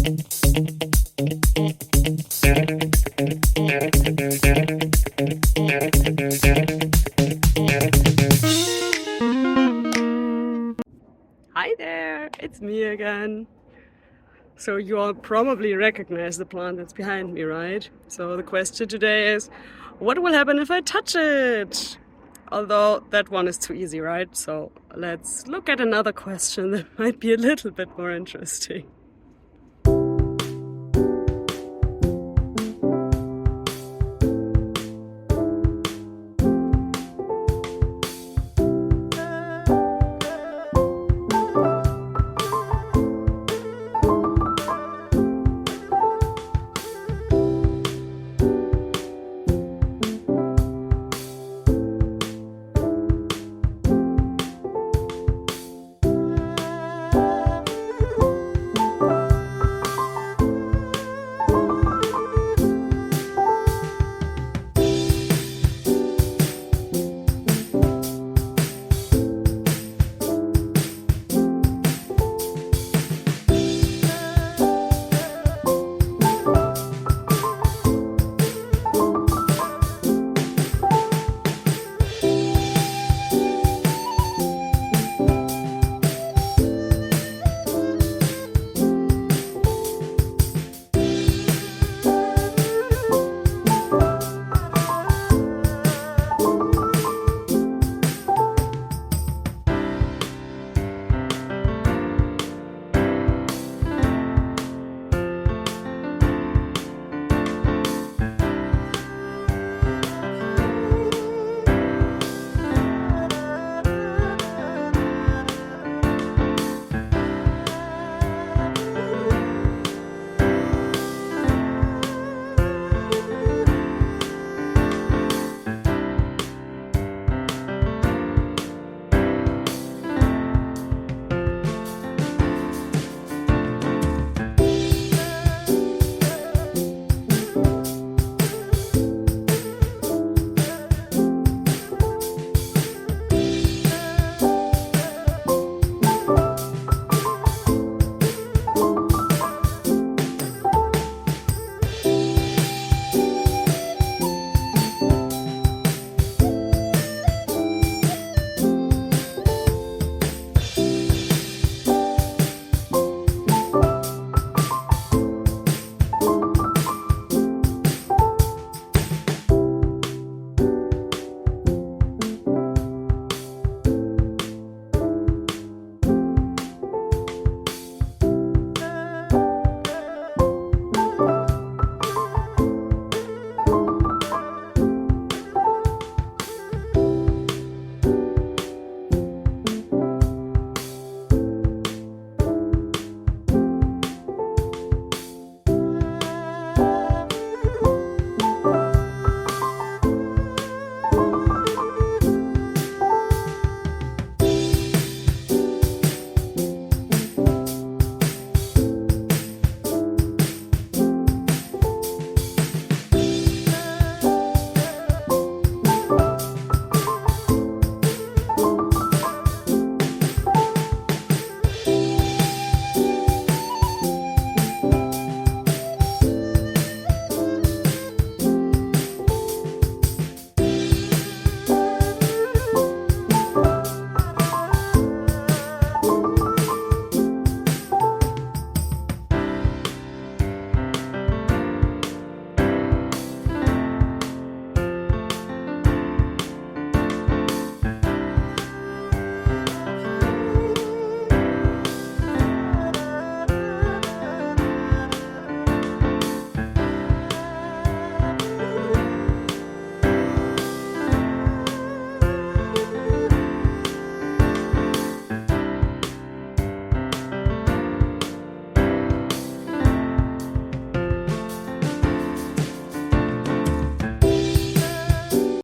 Hi there, it's me again. So you all probably recognize the plant that's behind me, right? So the question today is, what will happen if I touch it? Although that one is too easy, right? So let's look at another question that might be a little bit more interesting.